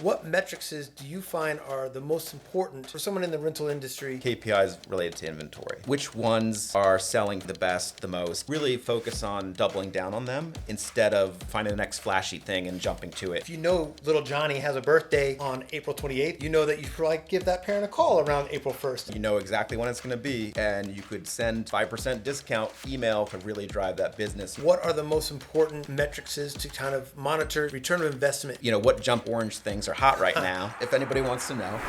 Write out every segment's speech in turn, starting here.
What metrics do you find are the most important for someone in the rental industry? KPIs related to inventory. Which ones are selling the best, the most? Really focus on doubling down on them instead of finding the next flashy thing and jumping to it. If you know little Johnny has a birthday on April 28th, you know that you should probably give that parent a call around April 1st. You know exactly when it's going to be, and you could send 5% discount email to really drive that business. What are the most important metrics to kind of monitor return of investment? You know, what JumpOrange things are hot right now, if anybody wants to know.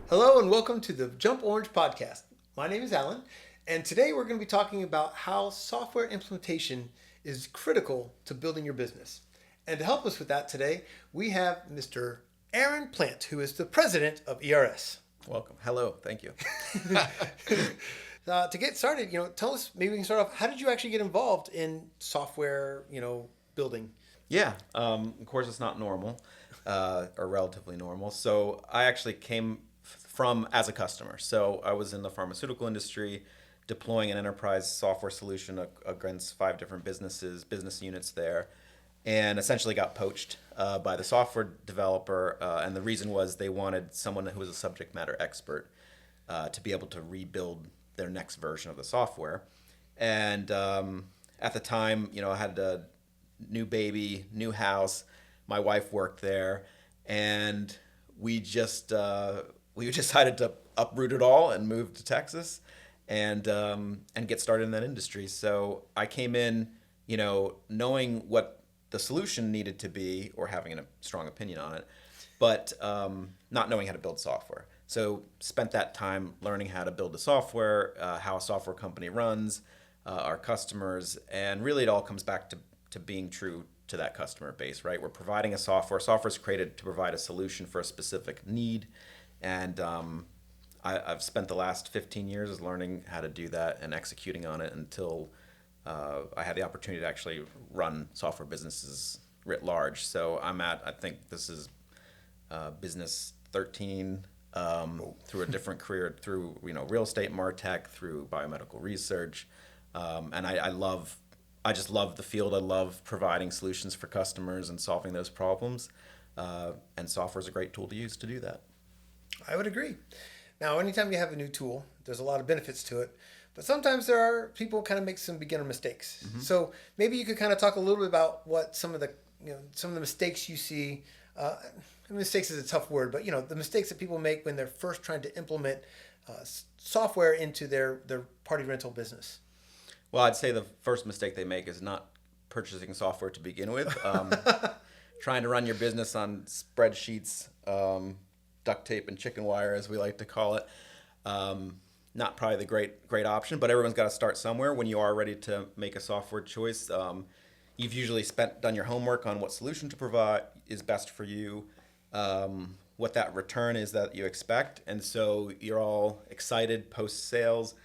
Hello and welcome to the JumpOrange Podcast. My name is Alan, and today we're going to be talking about how software implementation is critical to building your business. And to help us with that today, we have Mr. Aaron Plant, who is the president of ERS. Welcome. Hello. Thank you. To get started, tell us, maybe we can start off, how did you actually get involved in software, building? Yeah. Of course, it's not normal or relatively normal. So I actually came from as a customer. So I was in the pharmaceutical industry deploying an enterprise software solution against 5 different business units there, and essentially got poached by the software developer. And the reason was they wanted someone who was a subject matter expert to be able to rebuild their next version of the software. And at the time, I had a new baby, new house. My wife worked there, and we decided to uproot it all and move to Texas and get started in that industry. So I came in, knowing what the solution needed to be or having a strong opinion on it, but not knowing how to build software. So spent that time learning how to build the software, how a software company runs, our customers, and really it all comes back to being true to that customer base, right? We're providing a software. Software is created to provide a solution for a specific need, and I've spent the last 15 years learning how to do that and executing on it until I had the opportunity to actually run software businesses writ large. So I think this is business 13 through a different career, through real estate, MarTech, through biomedical research, and I just love the field. I love providing solutions for customers and solving those problems, and software is a great tool to use to do that. I would agree. Now, anytime you have a new tool, there's a lot of benefits to it, but sometimes there are people kind of make some beginner mistakes. Mm-hmm. So maybe you could kind of talk a little bit about what some of the mistakes you see. Mistakes is a tough word, but the mistakes that people make when they're first trying to implement software into their party rental business. Well, I'd say the first mistake they make is not purchasing software to begin with. Trying to run your business on spreadsheets, duct tape and chicken wire, as we like to call it. Not probably the great option, but everyone's got to start somewhere. When you are ready to make a software choice, you've usually done your homework on what solution to provide is best for you, what that return is that you expect, and so you're all excited post-sales.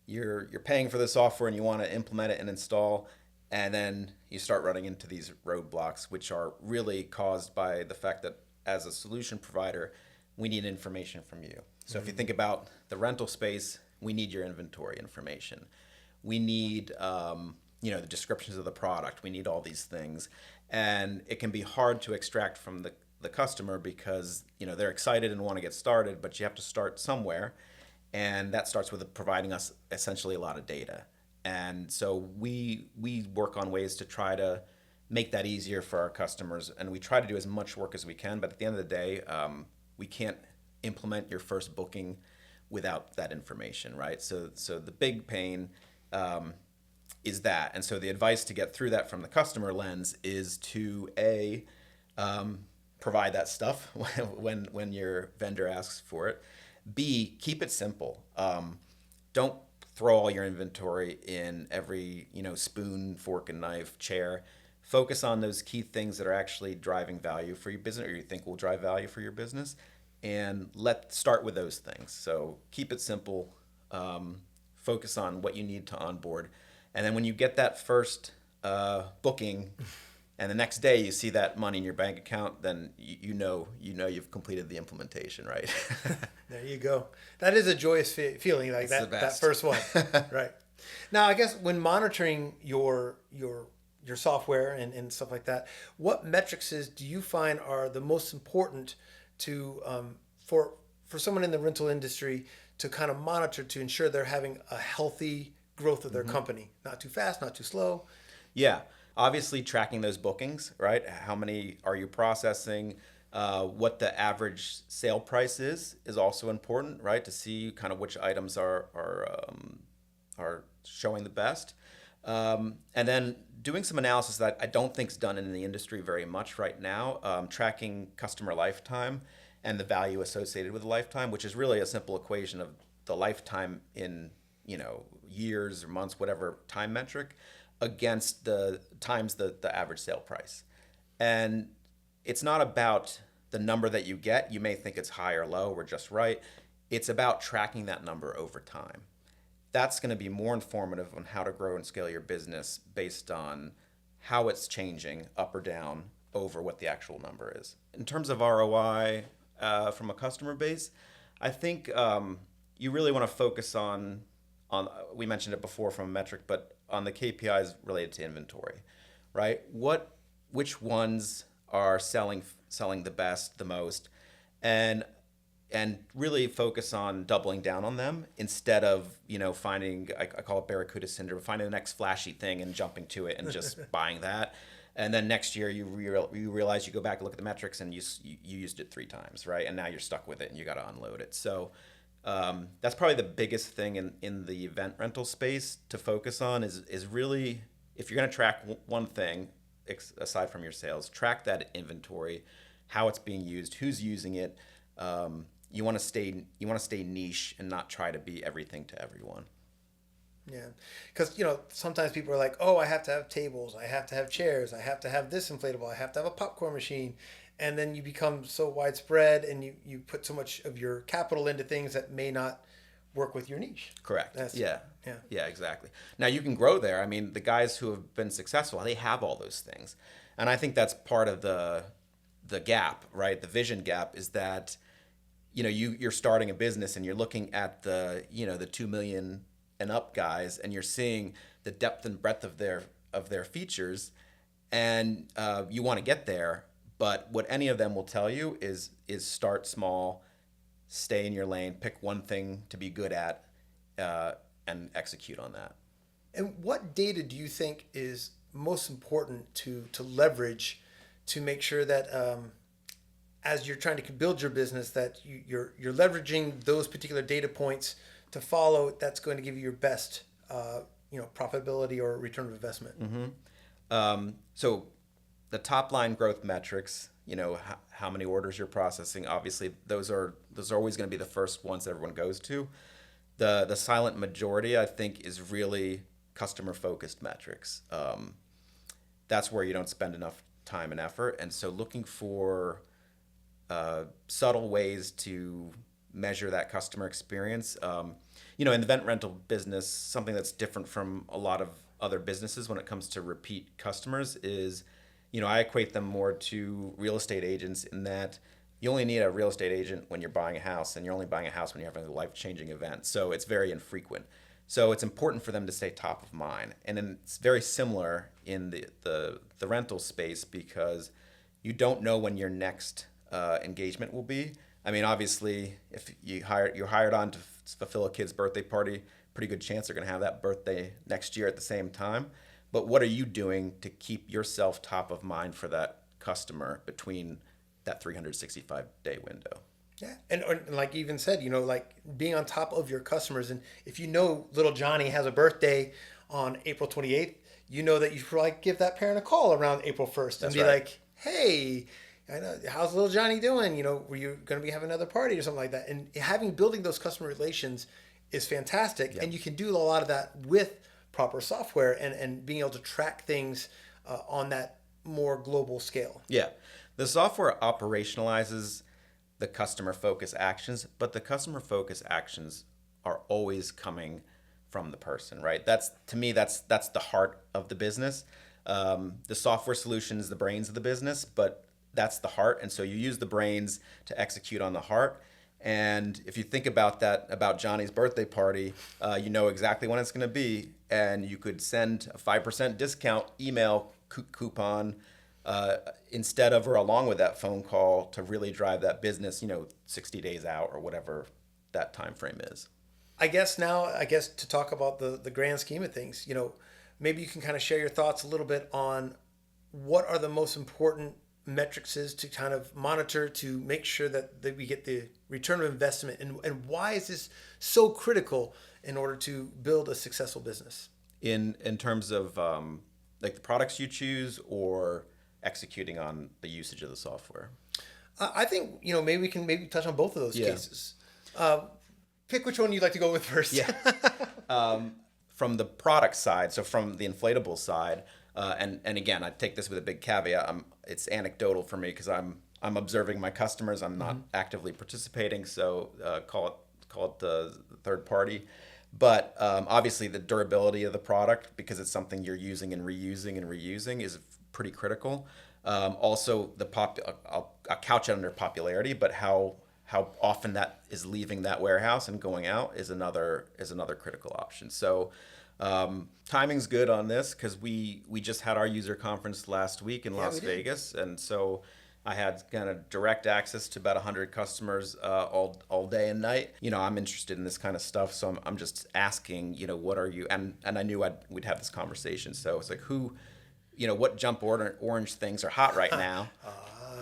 You're paying for the software and you want to implement it and install, and then you start running into these roadblocks, which are really caused by the fact that as a solution provider, we need information from you. So if you think about the rental space, we need your inventory information. We need the descriptions of the product. We need all these things, and it can be hard to extract from the customer because they're excited and want to get started, but you have to start somewhere, and that starts with providing us essentially a lot of data. And so we work on ways to try to make that easier for our customers, and we try to do as much work as we can, but at the end of the day, we can't implement your first booking without that information, right? So the big pain is that. And so the advice to get through that from the customer lens is to provide that stuff when your vendor asks for it. B, keep it simple. Don't throw all your inventory in every spoon, fork, and knife, chair. Focus on those key things that are actually driving value for your business, or you think will drive value for your business, and start with those things. So keep it simple. Focus on what you need to onboard, and then when you get that first booking, and the next day you see that money in your bank account, then you know you've completed the implementation, right? There you go. That is a joyous feeling, like that first one, right? Now, I guess when monitoring your your software and stuff like that. What metrics do you find are the most important to for someone in the rental industry to kind of monitor to ensure they're having a healthy growth of their company, not too fast, not too slow? Yeah, obviously tracking those bookings, right? How many are you processing? What the average sale price is also important, right? To see kind of which items are showing the best. And then doing some analysis that I don't think is done in the industry very much right now, tracking customer lifetime and the value associated with the lifetime, which is really a simple equation of the lifetime in, years or months, whatever time metric, against the times the average sale price. And it's not about the number that you get. You may think it's high or low or just right. It's about tracking that number over time. That's going to be more informative on how to grow and scale your business based on how it's changing up or down over what the actual number is. In terms of ROI from a customer base, I think you really want to focus on, we mentioned it before from a metric, but on the KPIs related to inventory, right? Which ones are selling the best, the most, and really focus on doubling down on them instead of, finding, I call it Barracuda syndrome, finding the next flashy thing and jumping to it and just buying that. And then next year you realize, you go back and look at the metrics and you used it 3 times, right? And now you're stuck with it and you got to unload it. So that's probably the biggest thing in the event rental space to focus on is really, if you're going to track one thing, aside from your sales, track that inventory, how it's being used, who's using it. You want to stay niche and not try to be everything to everyone. Yeah, because sometimes people are like, oh, I have to have tables, I have to have chairs, I have to have this inflatable, I have to have a popcorn machine, and then you become so widespread and you put so much of your capital into things that may not work with your niche. Correct. Yeah, exactly. Now you can grow there. I mean, the guys who have been successful, they have all those things, and I think that's part of the gap, right? The vision gap is that you're starting a business and you're looking at the 2 million and up guys, and you're seeing the depth and breadth of their features, and you want to get there. But what any of them will tell you is start small, stay in your lane, pick one thing to be good at, and execute on that. And what data do you think is most important to leverage to make sure that as you're trying to build your business, that you're leveraging those particular data points to follow, that's going to give you your best profitability or return of investment? Mm-hmm. So the top line growth metrics, how many orders you're processing, obviously those are always going to be the first ones that everyone goes to. The silent majority, I think, is really customer focused metrics. That's where you don't spend enough time and effort, and so looking for subtle ways to measure that customer experience. In the event rental business, something that's different from a lot of other businesses when it comes to repeat customers is, I equate them more to real estate agents in that you only need a real estate agent when you're buying a house, and you're only buying a house when you're having a life-changing event. So it's very infrequent. So it's important for them to stay top of mind. And then it's very similar in the rental space, because you don't know when your next engagement will be. I mean, obviously, if you're hired on to fulfill a kid's birthday party, pretty good chance they're going to have that birthday next year at the same time. But what are you doing to keep yourself top of mind for that customer between that 365-day window? Yeah, and like you even said, like being on top of your customers. And if little Johnny has a birthday on April 28th, that you should probably give that parent a call around April 1st and be like, hey, I know, how's little Johnny doing? Were you going to be having another party or something like that? And building those customer relations is fantastic. Yeah. And you can do a lot of that with proper software and being able to track things on that more global scale. Yeah. The software operationalizes the customer focus actions, but the customer focus actions are always coming from the person, right? That's the heart of the business. The software solution is the brains of the business, but that's the heart. And so you use the brains to execute on the heart. And if you think about that, about Johnny's birthday party, you know exactly when it's going to be. And you could send a 5% discount email coupon, instead of or along with that phone call to really drive that business, 60 days out or whatever that time frame is. I guess to talk about the grand scheme of things, maybe you can kind of share your thoughts a little bit on what are the most important metrics is to kind of monitor to make sure that we get the return of investment, and why is this so critical in order to build a successful business? In terms of like the products you choose or executing on the usage of the software? I think, maybe we can touch on both of those cases. Pick which one you'd like to go with first. Yeah. From the product side, so from the inflatable side, and again, I take this with a big caveat. It's anecdotal for me because I'm observing my customers. I'm not actively participating, so call it the third party. But obviously, the durability of the product, because it's something you're using and reusing, is pretty critical. Also, I'll couch it under popularity, but how often that is leaving that warehouse and going out is another critical option. So timing's good on this because we just had our user conference last week in Las Vegas, and so I had kind of direct access to about 100 customers all day and night. I'm interested in this kind of stuff, so I'm just asking, what are you? And I knew we'd have this conversation, so it's like what JumpOrange things are hot right now.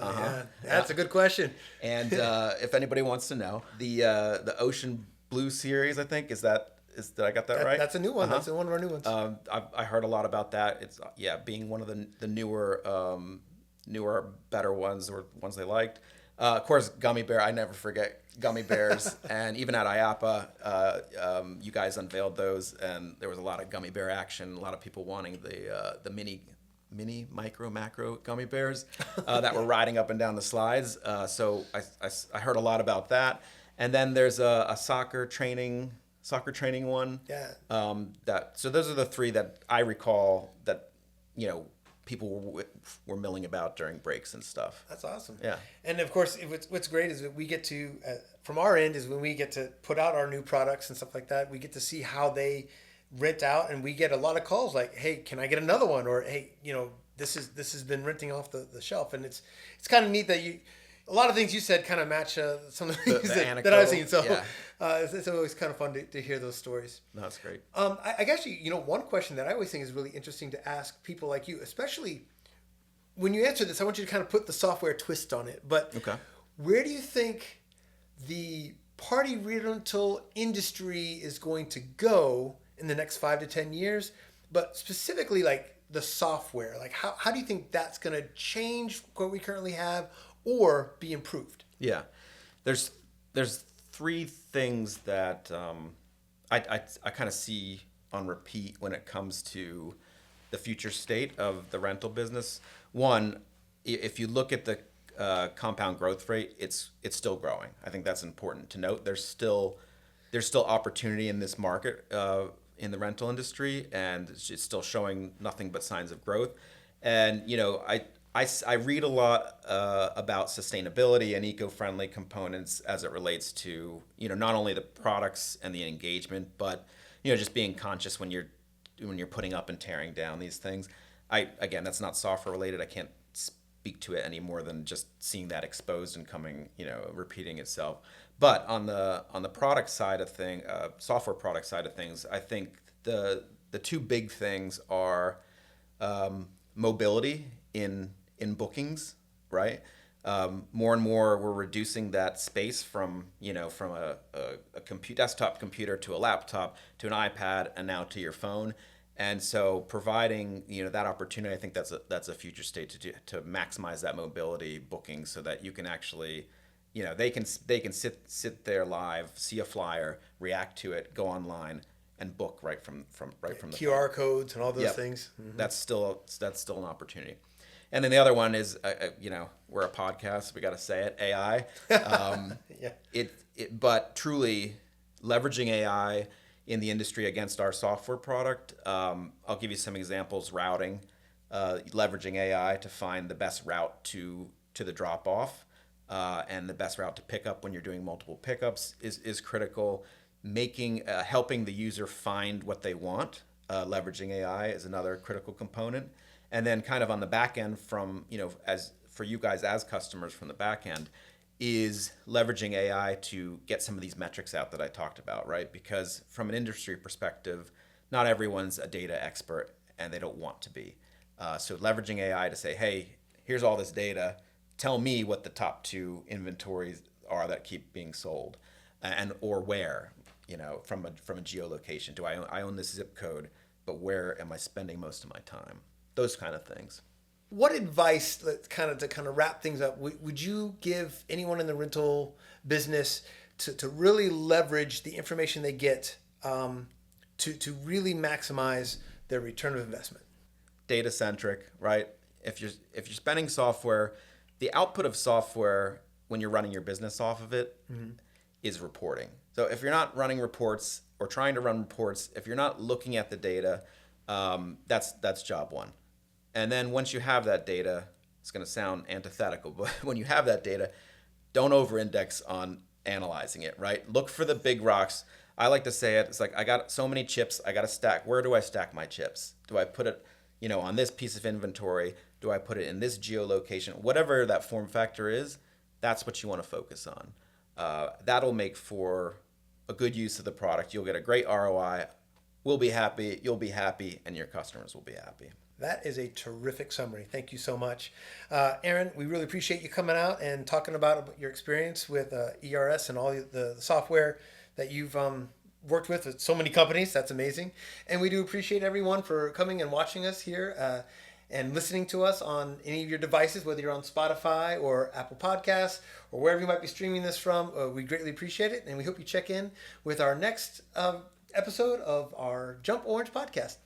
Yeah, that's a good question. And if anybody wants to know, the Ocean Blue series, I think, did I got that right? That's a new one. That's one of our new ones. I heard a lot about that. It's being one of the newer, better ones, or ones they liked. Of course, gummy bear. I never forget gummy bears. And even at IAPA, you guys unveiled those, and there was a lot of gummy bear action. A lot of people wanting the mini, micro, macro gummy bears that were riding up and down the slides. So I heard a lot about that. And then there's a soccer training one. Yeah. So those are the three that I recall that people were milling about during breaks and stuff. That's awesome. Yeah. And of course, what's great is that we get to, from our end, is when we get to put out our new products and stuff like that, we get to see how they rent out, and we get a lot of calls like, "Hey, can I get another one?" Or, "Hey, this has been renting off the shelf." And it's kind of neat that a lot of things you said kind of match some of the things that I've seen. So it's always kind of fun to hear those stories. No, that's great. I guess one question that I always think is really interesting to ask people like you, especially when you answer this, I want you to kind of put the software twist on it. But where do you think the party rental industry is going to go in the next 5 to 10 years? But specifically, like the software, like how do you think that's going to change what we currently have or be improved? Yeah, there's three things that I kind of see on repeat when it comes to the future state of the rental business. One, if you look at the compound growth rate, it's still growing. I think that's important to note. There's still opportunity in this market in the rental industry, and it's still showing nothing but signs of growth. And I read a lot about sustainability and eco-friendly components as it relates to not only the products and the engagement, but just being conscious when you're putting up and tearing down these things. Again, that's not software related. I can't speak to it any more than just seeing that exposed and coming repeating itself. But on the product side of things, software product side of things, I think the two big things are mobility in bookings, right? More and more, we're reducing that space from a desktop computer to a laptop to an iPad and now to your phone. And so, providing that opportunity, I think that's a future state to maximize that mobility booking, so that you can actually, they can sit there live, see a flyer, react to it, go online, and book right from the QR phone. Codes and all those things. Mm-hmm. That's still an opportunity. And then the other one is, we're a podcast, we got to say it, AI. Yeah. But truly leveraging AI in the industry against our software product. I'll give you some examples. Routing, leveraging AI to find the best route to the drop off, and the best route to pick up when you're doing multiple pickups is critical. Helping the user find what they want, leveraging AI is another critical component. And then kind of on the back end from, as for you guys as customers from the back end, is leveraging AI to get some of these metrics out that I talked about, right? Because from an industry perspective, not everyone's a data expert and they don't want to be. So leveraging AI to say, hey, here's all this data. Tell me what the top 2 inventories are that keep being sold, and or where, from a geolocation. Do I own this zip code, but where am I spending most of my time? Those kind of things. What advice, to kind of wrap things up, would you give anyone in the rental business to really leverage the information they get to really maximize their return of investment? Data centric, right? If you're spending software, the output of software when you're running your business off of it is reporting. So if you're not running reports or trying to run reports, if you're not looking at the data, that's job one. And then once you have that data, it's going to sound antithetical, but when you have that data, don't over-index on analyzing it, right? Look for the big rocks. I like to say it. It's like, I got so many chips, I got to stack. Where do I stack my chips? Do I put it, on this piece of inventory? Do I put it in this geolocation? Whatever that form factor is, that's what you want to focus on. That'll make for a good use of the product. You'll get a great ROI. We'll be happy, you'll be happy, and your customers will be happy. That is a terrific summary. Thank you so much. Aaron, we really appreciate you coming out and talking about your experience with ERS and all the software that you've worked with so many companies. That's amazing. And we do appreciate everyone for coming and watching us here and listening to us on any of your devices, whether you're on Spotify or Apple Podcasts or wherever you might be streaming this from. We greatly appreciate it. And we hope you check in with our next episode of our Jump Orange Podcast.